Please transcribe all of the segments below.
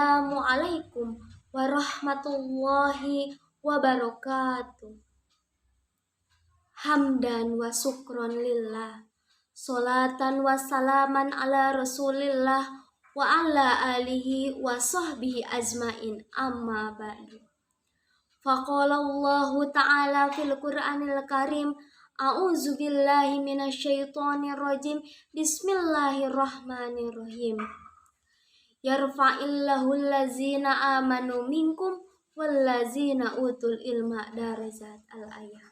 Assalamualaikum warahmatullahi wabarakatuh. Hamdan wa syukron lillah, sholatan wa salaman ala rasulillah wa ala alihi wa sahbihi ajmain, amma ba'du. Faqala Allahu ta'ala fil Qur'anil Karim, a'udzu billahi minasyaitonir rajim, bismillahirrahmanirrahim. Yarfa'illahu allazina amanu minkum wallazina utul ilma darajat. Al-ayat.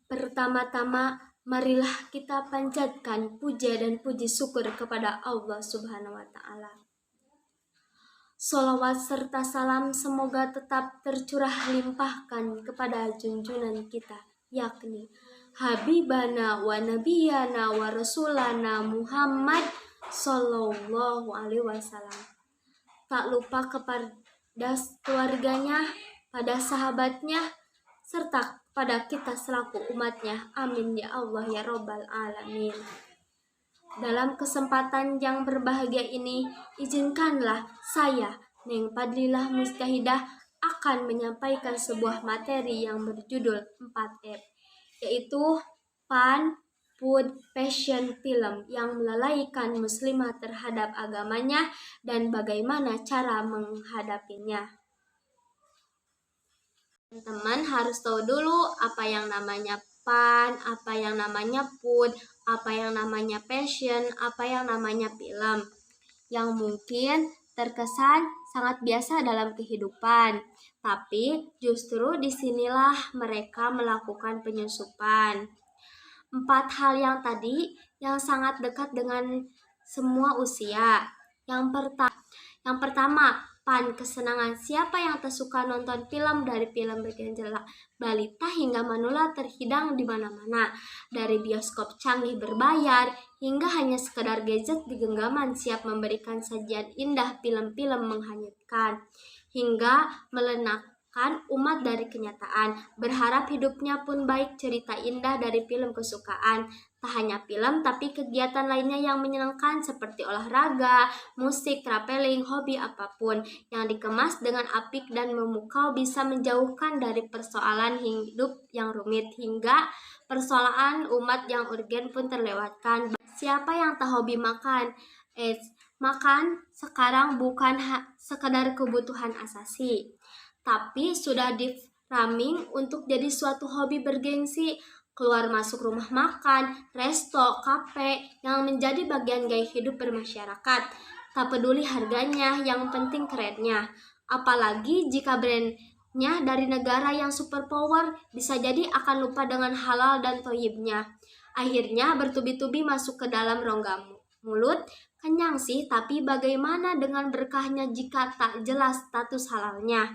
Pertama-tama, marilah kita panjatkan puja dan puji syukur kepada Allah Subhanahu wa Ta'ala. Sholawat serta salam semoga tetap tercurah limpahkan kepada junjungan kita, yakni Habibana wa Nabiyana wa Rasulana Muhammad Sallallahu Alaihi Wasallam. Tak lupa kepada keluarganya, pada sahabatnya, serta pada kita selaku umatnya. Amin ya Allah ya Rabbal Alamin. Dalam kesempatan yang berbahagia ini, izinkanlah saya, Neng Padlilah Mustahidah, akan menyampaikan sebuah materi yang berjudul 4F, yaitu Fun, Food, Passion, Film yang melalaikan muslimah terhadap agamanya dan bagaimana cara menghadapinya. Teman-teman harus tahu dulu apa yang namanya fun, apa yang namanya food, apa yang namanya passion, apa yang namanya film, yang mungkin terkesan sangat biasa dalam kehidupan, tapi justru disinilah mereka melakukan penyusupan. 4 hal yang tadi yang sangat dekat dengan semua usia. Yang pertama, fun, kesenangan. Siapa yang tak suka nonton film, dari film bergejala balita hingga manula terhidang di mana-mana, dari bioskop canggih berbayar hingga hanya sekedar gadget di genggaman siap memberikan sajian indah, film-film menghanyutkan hingga melenakkan umat dari kenyataan, berharap hidupnya pun baik, cerita indah dari film kesukaan. Tak hanya film, tapi kegiatan lainnya yang menyenangkan seperti olahraga, musik, traveling, hobi apapun yang dikemas dengan apik dan memukau bisa menjauhkan dari persoalan hidup yang rumit hingga persoalan umat yang urgen pun terlewatkan. Siapa yang tak hobi makan? Makan sekarang bukan sekedar kebutuhan asasi, tapi sudah di-framing untuk jadi suatu hobi bergengsi. Keluar masuk rumah makan, resto, kafe yang menjadi bagian gaya hidup bermasyarakat. Tak peduli harganya, yang penting kerennya. Apalagi jika brandnya dari negara yang superpower, bisa jadi akan lupa dengan halal dan toyibnya. Akhirnya bertubi-tubi masuk ke dalam rongga mulut. Kenyang sih, tapi bagaimana dengan berkahnya jika tak jelas status halalnya?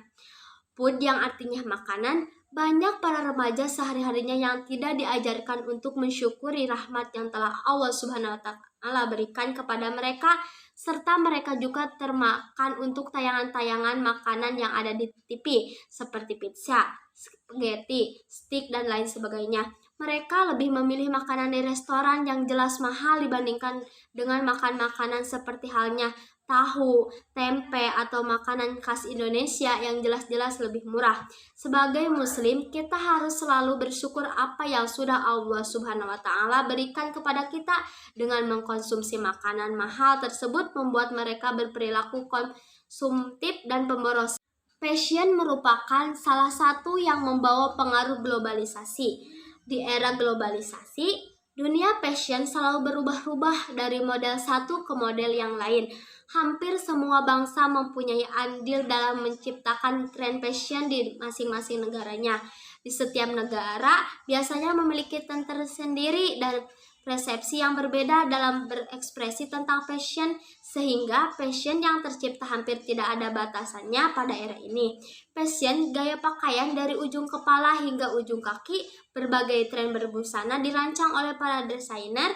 Food yang artinya makanan, banyak para remaja sehari-harinya yang tidak diajarkan untuk mensyukuri rahmat yang telah Allah Subhanahu wa Ta'ala berikan kepada mereka, serta mereka juga termakan untuk tayangan-tayangan makanan yang ada di TV seperti pizza, spaghetti, steak, dan lain sebagainya. Mereka lebih memilih makanan di restoran yang jelas mahal dibandingkan dengan makan makanan seperti halnya tahu, tempe, atau makanan khas Indonesia yang jelas-jelas lebih murah. Sebagai muslim, kita harus selalu bersyukur apa yang sudah Allah Subhanahu wa Ta'ala berikan kepada kita. Dengan mengkonsumsi makanan mahal tersebut membuat mereka berperilaku konsumtif dan pemboros. Passion merupakan salah satu yang membawa pengaruh globalisasi. Di era globalisasi, dunia passion selalu berubah-ubah dari model satu ke model yang lain. Hampir semua bangsa mempunyai andil dalam menciptakan tren passion di masing-masing negaranya. Di setiap negara biasanya memiliki tren tersendiri dan persepsi yang berbeda dalam berekspresi tentang fashion, sehingga fashion yang tercipta hampir tidak ada batasannya pada era ini. Fashion, gaya pakaian dari ujung kepala hingga ujung kaki, berbagai tren berbusana dirancang oleh para desainer.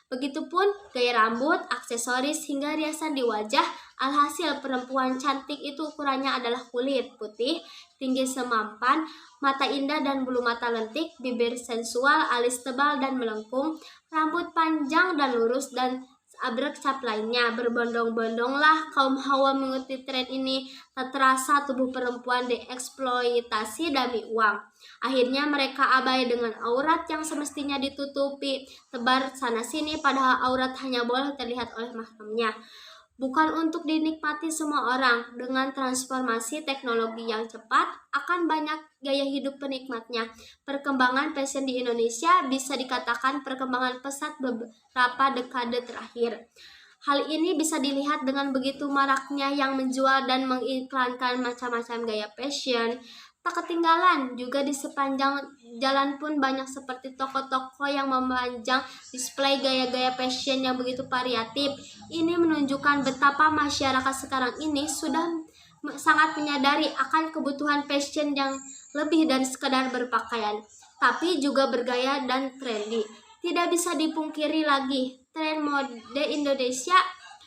Begitupun gaya rambut, aksesoris, hingga riasan di wajah. Alhasil perempuan cantik itu ukurannya adalah kulit putih, tinggi semampan, mata indah dan bulu mata lentik, bibir sensual, alis tebal dan melengkung, rambut panjang dan lurus, dan abrek cap lainnya. Berbondong-bondonglah kaum Hawa mengikuti tren ini. Tak terasa tubuh perempuan dieksploitasi demi uang. Akhirnya mereka abai dengan aurat yang semestinya ditutupi, tebar sana-sini, padahal aurat hanya boleh terlihat oleh mahramnya. Bukan untuk dinikmati semua orang. Dengan transformasi teknologi yang cepat, akan banyak gaya hidup penikmatnya. Perkembangan fashion di Indonesia bisa dikatakan perkembangan pesat beberapa dekade terakhir. Hal ini bisa dilihat dengan begitu maraknya yang menjual dan mengiklankan macam-macam gaya fashion. Tak ketinggalan, juga di sepanjang jalan pun banyak seperti toko-toko yang memanjang display gaya-gaya fashion yang begitu variatif. Ini menunjukkan betapa masyarakat sekarang ini sudah sangat menyadari akan kebutuhan fashion yang lebih dari sekadar berpakaian, tapi juga bergaya dan trendy. Tidak bisa dipungkiri lagi, tren mode Indonesia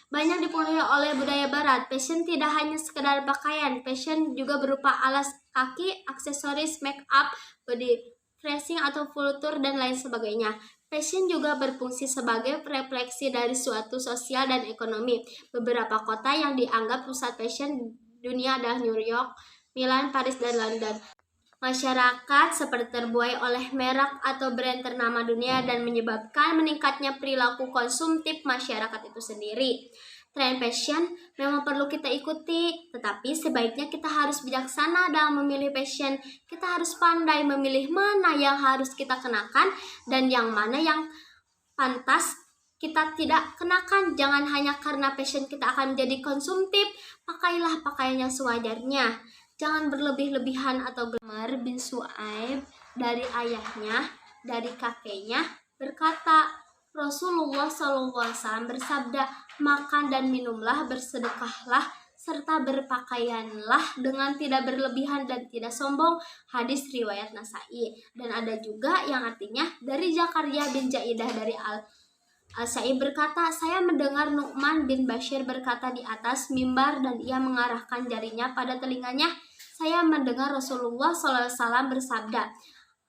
banyak dipengaruhi oleh budaya barat. Fashion tidak hanya sekedar pakaian, fashion juga berupa alas kaki, aksesoris, make up, body dressing atau kultur dan lain sebagainya. Fashion juga berfungsi sebagai refleksi dari suatu sosial dan ekonomi. Beberapa kota yang dianggap pusat fashion dunia adalah New York, Milan, Paris, dan London. Masyarakat seperti terbuai oleh merek atau brand ternama dunia dan menyebabkan meningkatnya perilaku konsumtif masyarakat itu sendiri. Tren fashion memang perlu kita ikuti, tetapi sebaiknya kita harus bijaksana dalam memilih fashion. Kita harus pandai memilih mana yang harus kita kenakan dan yang mana yang pantas kita tidak kenakan. Jangan hanya karena fashion kita akan menjadi konsumtif, pakailah pakaian yang sewajarnya. Jangan berlebih-lebihan atau Umar bin Su'aib dari ayahnya, dari kakeknya berkata, Rasulullah SAW bersabda, makan dan minumlah, bersedekahlah, serta berpakaianlah dengan tidak berlebihan dan tidak sombong. Hadis riwayat Nasai. Dan ada juga yang artinya dari Zakaria bin Jaidah dari Al-Sa'ib berkata, saya mendengar Nu'man bin Bashir berkata di atas mimbar dan ia mengarahkan jarinya pada telinganya. Saya mendengar Rasulullah SAW bersabda,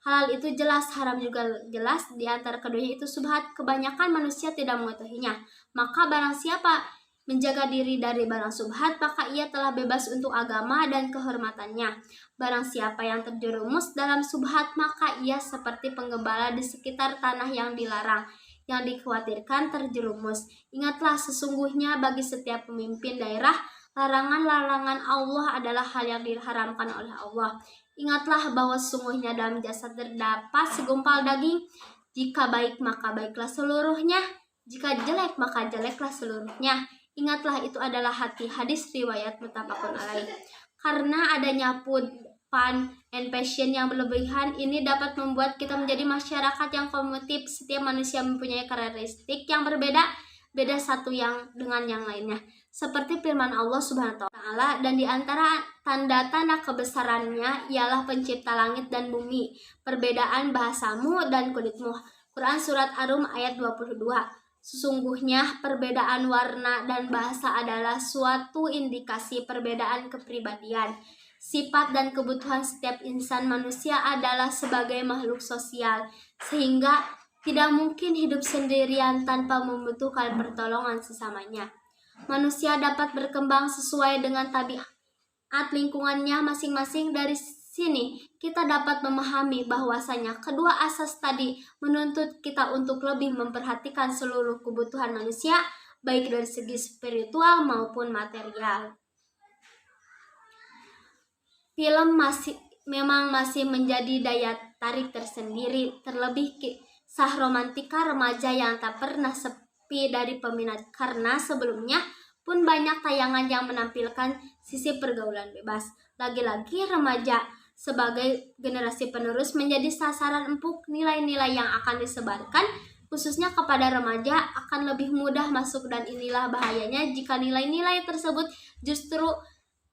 halal itu jelas, haram juga jelas, di antara keduanya itu subhat, kebanyakan manusia tidak mengetahuinya. Maka barang siapa menjaga diri dari barang subhat, maka ia telah bebas untuk agama dan kehormatannya. Barang siapa yang terjerumus dalam subhat, maka ia seperti penggembala di sekitar tanah yang dilarang, yang dikhawatirkan terjerumus. Ingatlah, sesungguhnya bagi setiap pemimpin daerah, larangan-larangan Allah adalah hal yang diharamkan oleh Allah. Ingatlah bahwa sesungguhnya dalam jasad terdapat segumpal daging. Jika baik maka baiklah seluruhnya, jika jelek maka jeleklah seluruhnya. Ingatlah itu adalah hati. Hadis riwayat muttafaqun alaih. Karena adanya food, fun, and passion yang berlebihan ini dapat membuat kita menjadi masyarakat yang komuniktif. Setiap manusia mempunyai karakteristik yang berbeda, beda satu yang dengan yang lainnya. Seperti firman Allah Subhanahu wa Ta'ala, dan di antara tanda-tanda kebesarannya ialah pencipta langit dan bumi, perbedaan bahasamu dan kulitmu. Quran Surat Ar-Rum ayat 22. Sesungguhnya perbedaan warna dan bahasa adalah suatu indikasi perbedaan kepribadian. Sifat dan kebutuhan setiap insan manusia adalah sebagai makhluk sosial, sehingga tidak mungkin hidup sendirian tanpa membutuhkan pertolongan sesamanya. Manusia dapat berkembang sesuai dengan tabiat lingkungannya masing-masing. Dari sini kita dapat memahami bahwasanya kedua asas tadi menuntut kita untuk lebih memperhatikan seluruh kebutuhan manusia, baik dari segi spiritual maupun material. Film memang masih menjadi daya tarik tersendiri, terlebih kisah romantika remaja yang tak pernah dari peminat, karena sebelumnya pun banyak tayangan yang menampilkan sisi pergaulan bebas. Lagi-lagi remaja sebagai generasi penerus menjadi sasaran empuk. Nilai-nilai yang akan disebarkan khususnya kepada remaja akan lebih mudah masuk, dan inilah bahayanya jika nilai-nilai tersebut justru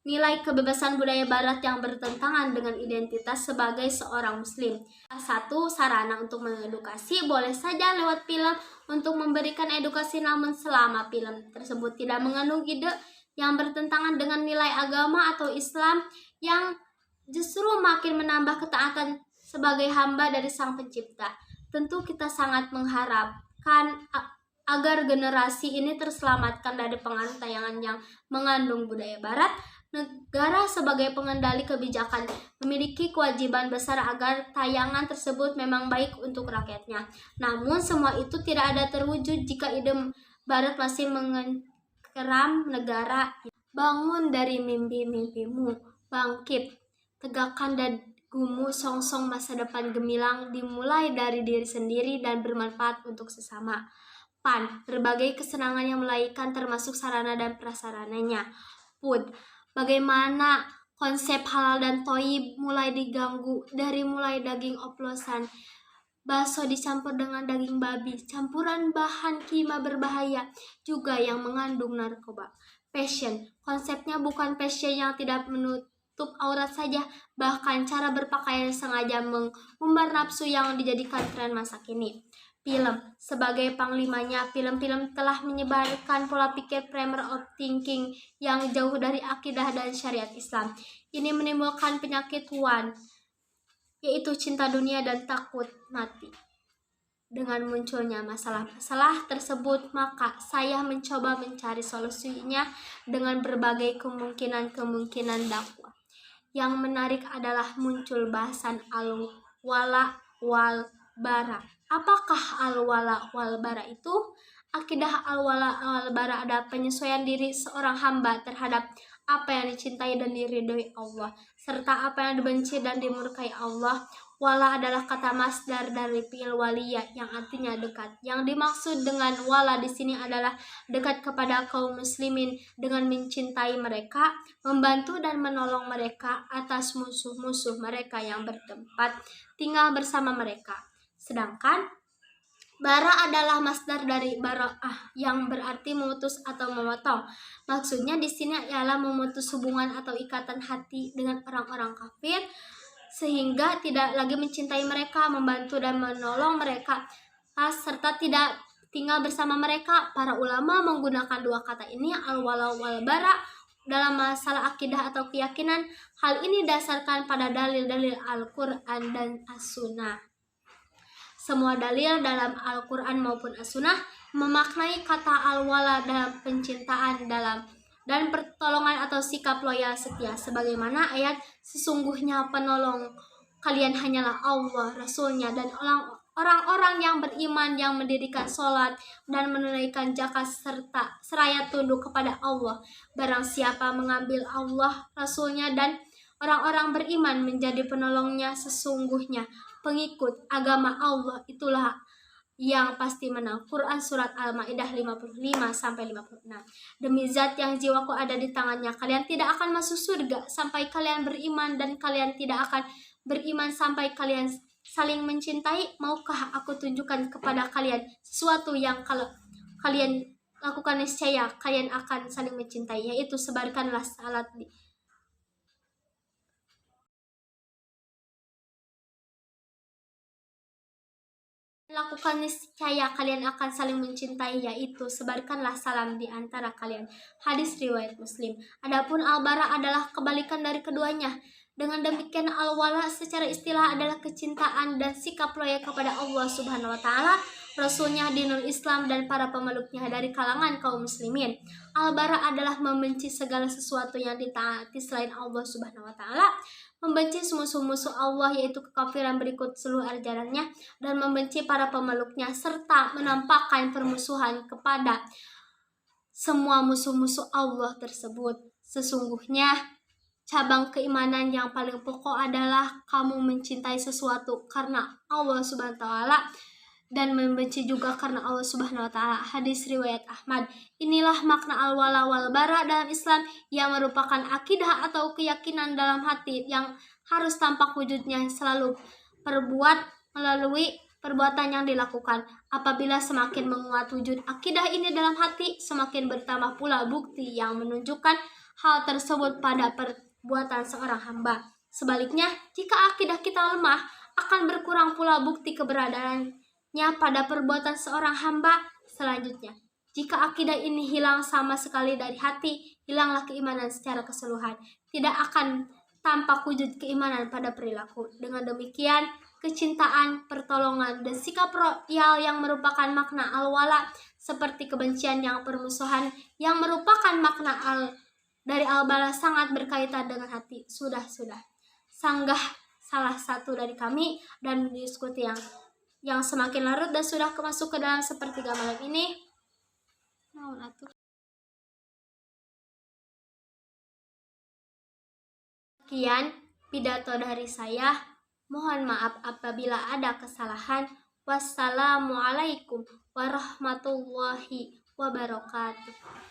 nilai kebebasan budaya barat yang bertentangan dengan identitas sebagai seorang muslim. Satu sarana untuk mengedukasi boleh saja lewat film untuk memberikan edukasi, namun selama film tersebut tidak mengandung ide yang bertentangan dengan nilai agama atau Islam yang justru makin menambah ketaatan sebagai hamba dari Sang Pencipta. Tentu kita sangat mengharapkan Agar generasi ini terselamatkan dari pengaruh tayangan yang mengandung budaya barat, negara sebagai pengendali kebijakan memiliki kewajiban besar agar tayangan tersebut memang baik untuk rakyatnya. Namun semua itu tidak ada terwujud jika ide barat masih mengeram negara. Bangun dari mimpi-mimpimu, bangkit, tegakkan dagumu, songsong masa depan gemilang dimulai dari diri sendiri dan bermanfaat untuk sesama. PAN, berbagai kesenangan yang melahirkan termasuk sarana dan prasarananya. PUD, bagaimana konsep halal dan toyib mulai diganggu dari mulai daging oplosan, bakso dicampur dengan daging babi, campuran bahan kimia berbahaya juga yang mengandung narkoba. Fashion, konsepnya bukan fashion yang tidak menutup aurat saja, bahkan cara berpakaian sengaja mengumbar nafsu yang dijadikan tren masa kini. Film, sebagai panglimanya, film-film telah menyebarkan pola pikir primer of thinking yang jauh dari akidah dan syariat Islam. Ini menimbulkan penyakit one, yaitu cinta dunia dan takut mati. Dengan munculnya masalah-masalah tersebut, maka saya mencoba mencari solusinya dengan berbagai kemungkinan dakwah. Yang menarik adalah muncul bahasan al-wala wal bara. Apakah al-wala wal bara itu? Akidah al-wala wal bara adalah penyesuaian diri seorang hamba terhadap apa yang dicintai dan diridhoi Allah, serta apa yang dibenci dan dimurkai Allah. Wala adalah kata masdar dari fi'il waliya yang artinya dekat. Yang dimaksud dengan wala di sini adalah dekat kepada kaum muslimin dengan mencintai mereka, membantu dan menolong mereka atas musuh-musuh mereka yang bertempat tinggal bersama mereka. Sedangkan bara adalah masdar dari bara'ah yang berarti memutus atau memotong. Maksudnya di sini ialah memutus hubungan atau ikatan hati dengan orang-orang kafir sehingga tidak lagi mencintai mereka, membantu dan menolong mereka, serta tidak tinggal bersama mereka. Para ulama menggunakan dua kata ini, al-wala wal bara, dalam masalah akidah atau keyakinan. Hal ini dasarkan pada dalil-dalil Al-Quran dan As-Sunnah. Semua dalil dalam Al-Quran maupun As-Sunnah memaknai kata al-wala dalam pencintaan dan pertolongan atau sikap loyal setia, sebagaimana ayat sesungguhnya penolong kalian hanyalah Allah, Rasulnya, dan orang-orang yang beriman yang mendirikan sholat dan menunaikan zakat serta seraya tunduk kepada Allah. Barang siapa mengambil Allah, Rasulnya, dan orang-orang beriman menjadi penolongnya, sesungguhnya pengikut agama Allah itulah yang pasti menang. Quran Surat Al-Ma'idah 55-56. Demi zat yang jiwaku ada di tangannya, kalian tidak akan masuk surga sampai kalian beriman, dan kalian tidak akan beriman sampai kalian saling mencintai. Maukah aku tunjukkan kepada kalian sesuatu yang kalau kalian lakukan niscaya kalian akan saling mencintai, yaitu sebarkanlah salat lakukan niscaya kalian akan saling mencintai, yaitu sebarkanlah salam di antara kalian. Hadis riwayat Muslim. Adapun al-bara adalah kebalikan dari keduanya. Dengan demikian al-wala secara istilah adalah kecintaan dan sikap loyal kepada Allah Subhanahu wa taala, Rasulnya, dinul Islam, dan para pemeluknya dari kalangan kaum muslimin. Al-bara adalah membenci segala sesuatu yang ditaati selain Allah Subhanahu wa taala, membenci musuh-musuh Allah yaitu kekafiran berikut seluruh ajarannya, dan membenci para pemeluknya, serta menampakkan permusuhan kepada semua musuh-musuh Allah tersebut. Sesungguhnya cabang keimanan yang paling pokok adalah kamu mencintai sesuatu karena Allah Subhanahu wa taala dan membenci juga karena Allah Subhanahu wa taala. Hadis riwayat Ahmad. Inilah makna al-wala wal bara dalam Islam, yang merupakan akidah atau keyakinan dalam hati yang harus tampak wujudnya selalu perbuat melalui perbuatan yang dilakukan. Apabila semakin menguat wujud akidah ini dalam hati, semakin bertambah pula bukti yang menunjukkan hal tersebut pada perbuatan seorang hamba. Sebaliknya, jika akidah kita lemah, akan berkurang pula bukti keberadaannya pada perbuatan seorang hamba. Selanjutnya, jika akidah ini hilang sama sekali dari hati, hilanglah keimanan secara keseluruhan. Tidak akan tampak wujud keimanan pada perilaku. Dengan demikian, kecintaan, pertolongan, dan sikap royal yang merupakan makna al-wala seperti kebencian yang permusuhan yang merupakan makna dari al-bala sangat berkaitan dengan hati. Sudah. Sanggah salah satu dari kami dan diskusi yang semakin larut dan sudah masuk ke dalam sepertiga malam ini. Sekian pidato dari saya. Mohon maaf apabila ada kesalahan. Wassalamualaikum warahmatullahi wabarakatuh.